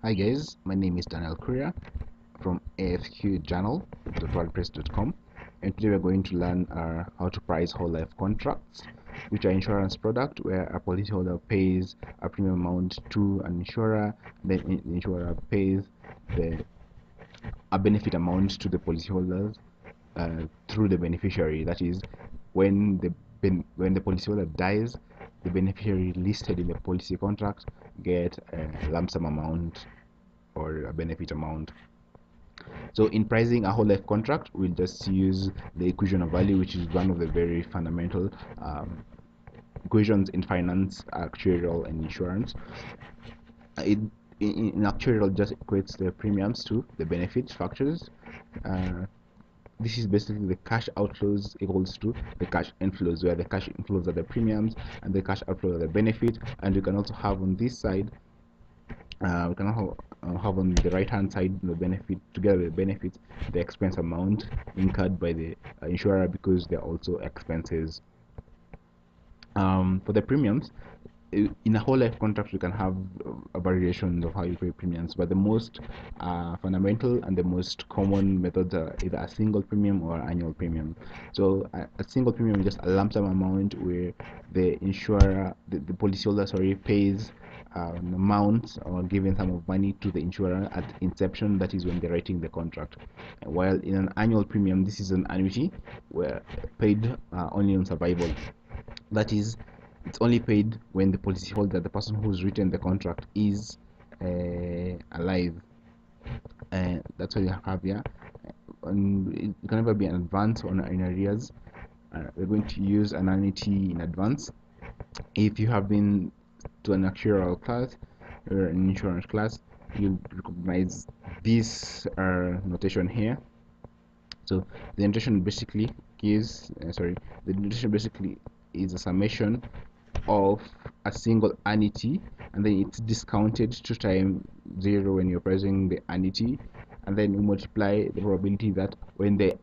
Hi guys, my name is Daniel Kuria from afqjournal.wordpress.com, and today we're going to learn how to price whole life contracts, which are insurance product where a policyholder pays a premium amount to an insurer, then the insurer pays a benefit amount to the policyholders through the beneficiary. That is, when the policyholder dies, the beneficiary listed in the policy contract get a lump sum amount or a benefit amount. So in pricing a whole life contract, we'll just use the equation of value, which is one of the very fundamental equations in finance, actuarial, and insurance. In actuarial, just equates the premiums to the benefit factors. This is basically the cash outflows equals to the cash inflows, where the cash inflows are the premiums and the cash outflows are the benefit. And we can also have on this side, we can have on the right hand side the benefit, together with the benefits, the expense amount incurred by the insurer, because they're also expenses. For the premiums, in a whole life contract we can have variations of how you pay premiums, but the most fundamental and the most common methods are either a single premium or annual premium. So a single premium is just a lump sum amount where the insurer, the policyholder, sorry, pays an amount or giving sum of money to the insurer at inception, that is when they're writing the contract. While in an annual premium, this is an annuity where paid only on survival. That is, it's only paid when the policyholder, the person who's written the contract, is alive. That's what you have here. And it can never be an advance or in arrears. We're going to use an annuity in advance. If you have been to an actuarial class or an insurance class, you'll recognize this notation here. So the notation basically gives, the notation basically is a summation of a single annuity, and then it's discounted to time 0 when you're pricing the annuity, and then you multiply the probability that when the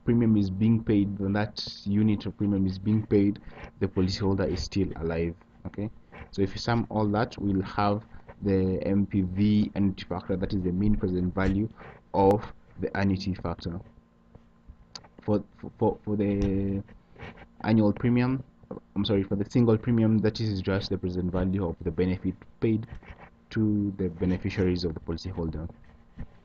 premium is being paid, when that unit of premium is being paid, the policyholder is still alive. Okay, so if you sum all that, we'll have the MPV annuity factor, that is the mean present value of the annuity factor. For the annual premium, for the single premium, that is just the present value of the benefit paid to the beneficiaries of the policyholder.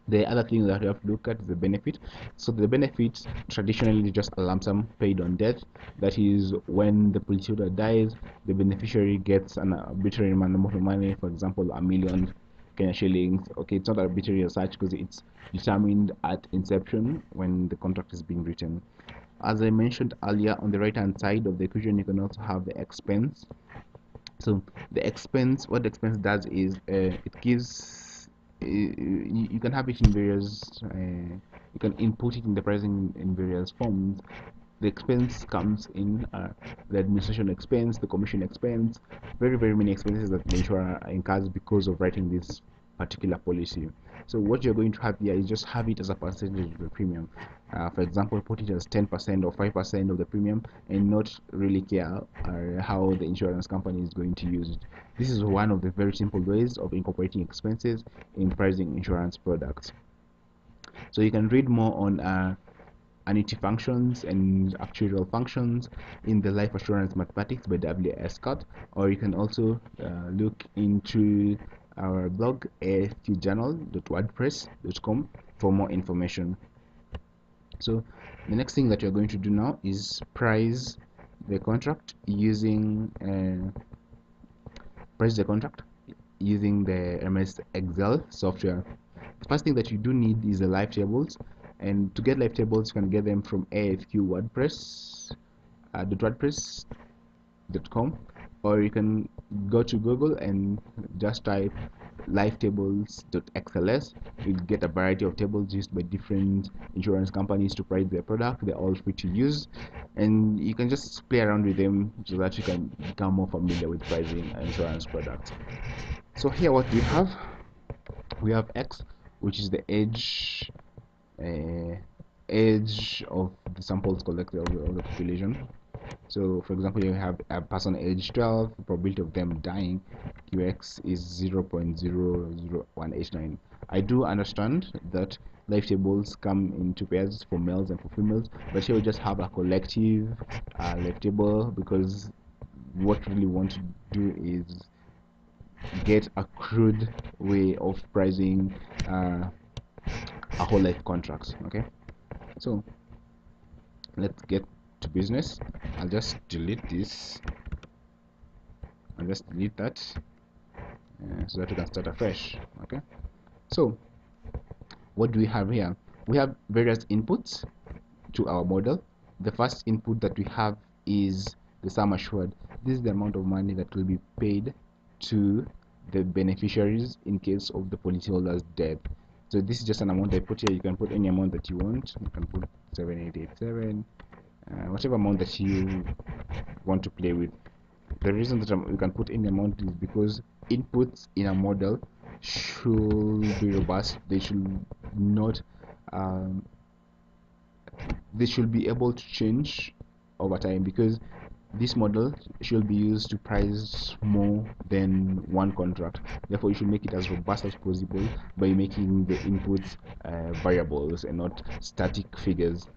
The other thing that we have to look at is the benefit. So the benefit traditionally is just a lump sum paid on death. That is, when the policyholder dies, the beneficiary gets an arbitrary amount of money, for example, $1 million Kenya shillings. Okay, it's not arbitrary as such because it's determined at inception when the contract is being written. As I mentioned earlier, on the right hand side of the equation, you can also have the expense. So the expense, what the expense does is it gives, you can have it in various, you can input it in the pricing in various forms. The expense comes in the administration expense, the commission expense, very many expenses that the insurer incurs because of writing this particular policy. So what you're going to have here is just have it as a percentage of the premium. For example, put it as 10% or 5% of the premium, and not really care how the insurance company is going to use it. This is one of the very simple ways of incorporating expenses in pricing insurance products. So you can read more on annuity functions and actuarial functions in the Life Assurance Mathematics by W.S. Scott, or you can also look into our blog afqjournal.wordpress.com for more information. So the next thing that you're going to do now is price the contract using the MS Excel software. The first thing that you do need is the live tables, and to get live tables you can get them from afqwordpress.wordpress.com, or you can go to Google and just type livetables.xls. You'll get a variety of tables used by different insurance companies to price their product. They're all free to use, and you can just play around with them so that you can become more familiar with pricing insurance products. So here what we have X, which is the age of the samples collected of the population. So for example, you have a person age 12, probability of them dying, QX is 0.00189. I do understand that life tables come in two pairs for males and for females, but here we just have a collective life table, because what we really want to do is get a crude way of pricing a whole life contracts. Okay, so let's get to business. I'll just delete this. I'll just delete that so that we can start afresh. Okay, so what do we have here? We have various inputs to our model. The first input that we have is the sum assured. This is the amount of money that will be paid to the beneficiaries in case of the policyholder's death. So this is just an amount I put here. You can put any amount that you want. You can put 7887, whatever amount that you want to play with. The reason that you can put any amount is because inputs in a model should be robust. They should not um, they should be able to change over time, because this model should be used to price more than one contract. Therefore, you should make it as robust as possible by making the inputs variables and not static figures.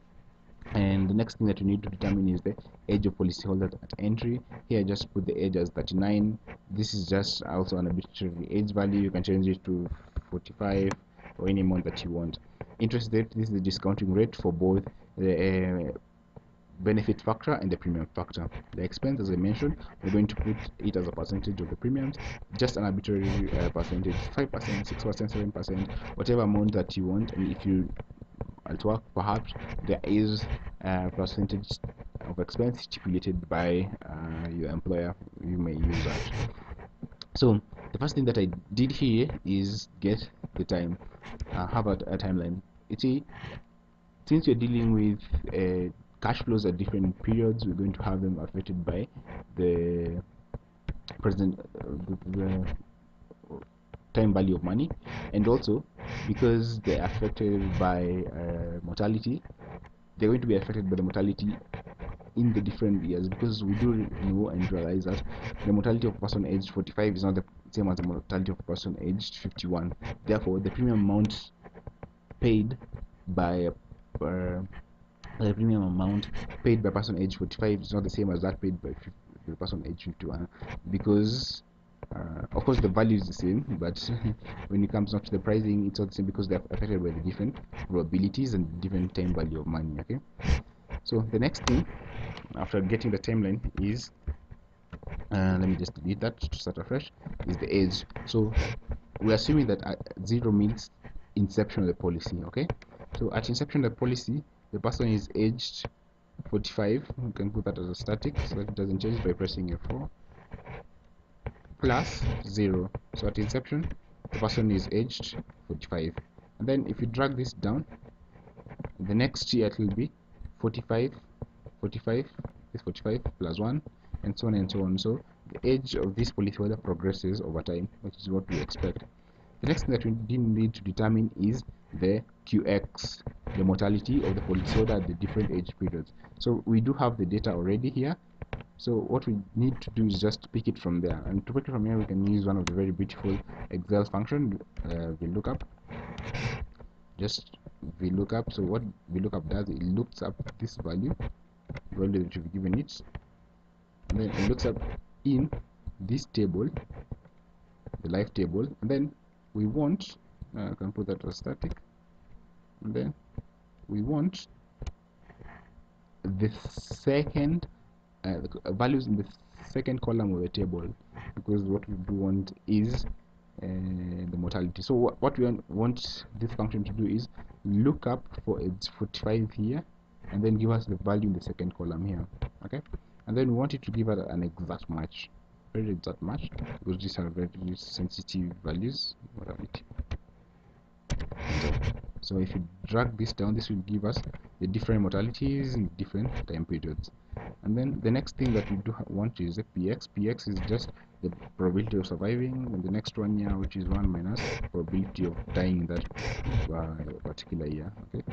And the next thing that you need to determine is the age of policyholder at entry. Here I just put the age as 39. This is just also an arbitrary age value. You can change it to 45 or any amount that you want. Interest rate, this is the discounting rate for both the benefit factor and the premium factor. The expense, as I mentioned, we're going to put it as a percentage of the premiums, just an arbitrary percentage, 5%, 6%, 7%, whatever amount that you want. And if you at work, perhaps there is a percentage of expense stipulated by your employer. You may use that. So the first thing that I did here is get the time. Have a timeline. Since you're dealing with cash flows at different periods, we're going to have them affected by the present the time value of money, and also because they're affected by mortality, they're going to be affected by the mortality in the different years, because we do know and realize that the mortality of a person aged 45 is not the same as the mortality of a person aged 51. Therefore, the premium amount paid by the premium amount paid by a person aged 45 is not the same as that paid by the person aged 51, because of course the value is the same, but when it comes not to the pricing, it's not the same, because they're affected by the different probabilities and different time value of money. Okay, so the next thing after getting the timeline is let me just delete that to start afresh, is the age. So we're assuming that 0 means inception of the policy. Okay, so at inception of the policy, the person is aged 45. We can put that as a static so that it doesn't change by pressing F4 plus 0. So at inception, the person is aged 45. And then if you drag this down, the next year it will be 45, 45, is 45 plus 1, and so on and so on. So the age of this policyholder progresses over time, which is what we expect. The next thing that we need to determine is the QX, the mortality of the policyholder at the different age periods. So we do have the data already here. So what we need to do is just pick it from there. And to pick it from here, we can use one of the very beautiful Excel function, VLOOKUP. Just VLOOKUP. So what VLOOKUP does, it looks up this value that you've given it, and then it looks up in this table, the life table, and then we want I can put that as static, and then we want the second values in the second column of the table, because what we do want is the mortality. So what we want this function to do is look up for age 45 here, and then give us the value in the second column here. Okay, and then we want it to give us an exact match, very exact match, because these are very sensitive values, mortality. So if you drag this down, this will give us the different mortalities in different time periods. And then the next thing that we do want is the PX. PX is just the probability of surviving in the next 1 year, which is 1 minus probability of dying in that particular year. Okay,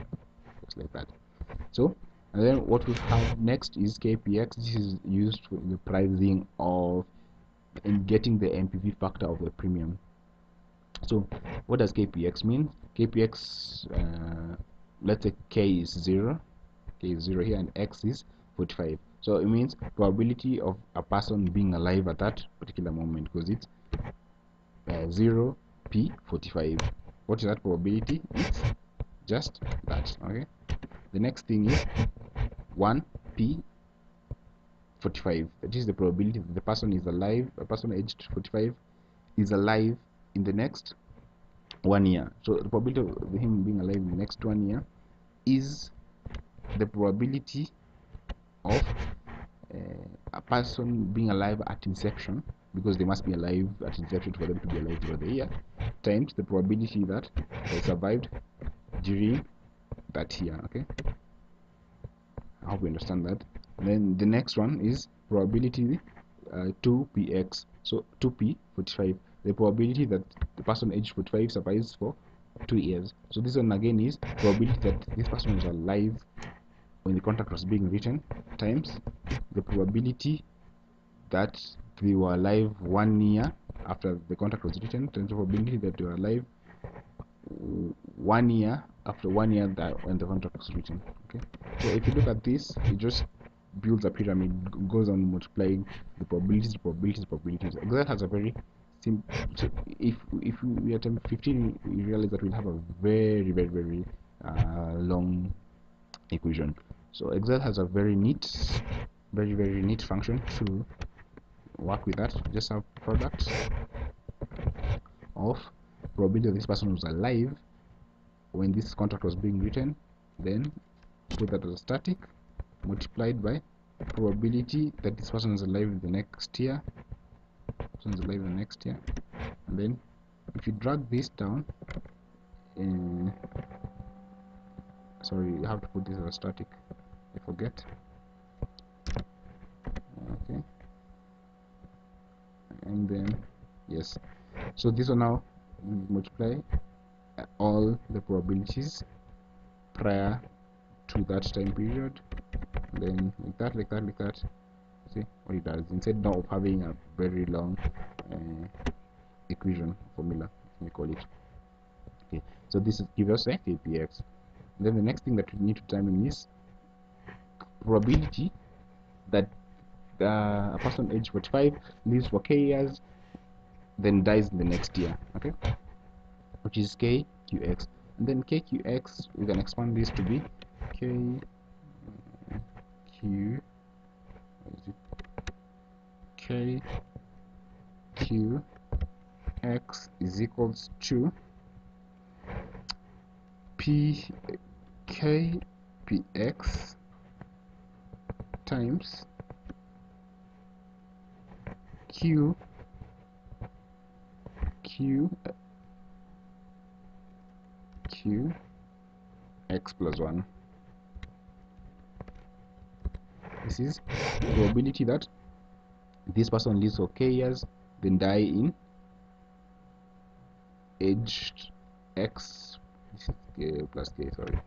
just like that. So And then what we have next is KPX. This is used for the pricing of in getting the MPV factor of the premium. So what does KPX mean? KPX, let's say K is 0 here, and X is 45. So it means probability of a person being alive at that particular moment, because it's 0 p 45. What is that probability? It's just that. Okay, the next thing is 1 p 45. That is the probability that the person is alive, a person aged 45 is alive in the next 1 year. So the probability of him being alive in the next 1 year is the probability of a person being alive at inception, because they must be alive at inception for them to be alive throughout the year, times the probability that they survived during that year. Okay, I hope you understand that. And then the next one is probability 2px. So 2p 45, the probability that the person aged 45 survives for 2 years. So this one again is probability that this person was alive when the contract was being written, times the probability that they were alive 1 year after the contract was written, times the probability that they were alive 1 year after 1 year that when the contract was written. Okay, so if you look at this, it just builds a pyramid, goes on multiplying the probabilities. Excel has a very simple. So if we attempt 15, we realize that we'll have a very long equation. So Excel has a very neat function to work with that. Just have product of probability that this person was alive when this contract was being written, then put that as a static, multiplied by probability that this person is alive in the next year, and then if you drag this down, sorry, you have to put this as a static, I forget. Okay, and then yes, so this will now multiply all the probabilities prior to that time period, and then like that. See what it does, instead now of having a very long equation formula, we call it. Okay, so this gives us a KPX. Then the next thing that we need to determine is probability that a person aged 45 lives for k years, then dies in the next year. Okay, which is KQX. And then KQX, we can expand this to be KQ KQX is equals to KPX times QX plus 1. This is the probability that this person lives for k years, then die in aged x, this is k plus k, sorry,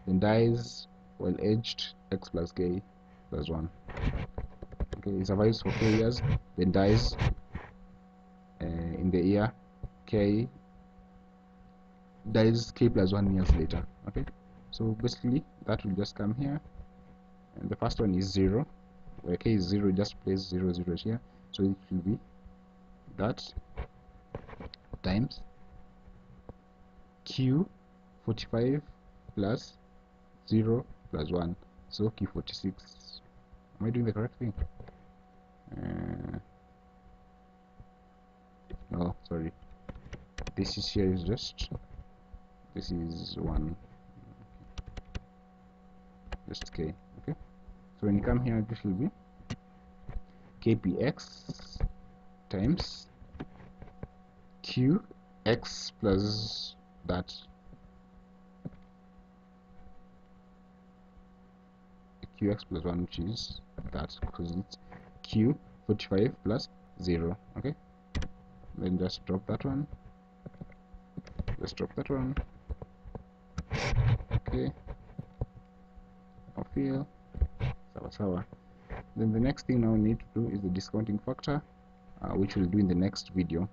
then dies while aged x plus k plus 1. Okay, he survives for k years, then dies in the year k, dies k plus 1 years later. Okay, so basically that will just come here, and the first one is 0, where k is 0, just place 0 here, so it will be that times q 45 plus 0 plus 1, so q 46. Am I doing the correct thing? No, sorry, this is here is just, this is 1, just k. Okay, so when you come here, this will be kpx times qx plus that, qx plus 1, which is that, because it's q 45 plus 0. Okay, then just drop that one, okay, fill. Sawa. Then the next thing now we need to do is the discounting factor, which we'll do in the next video.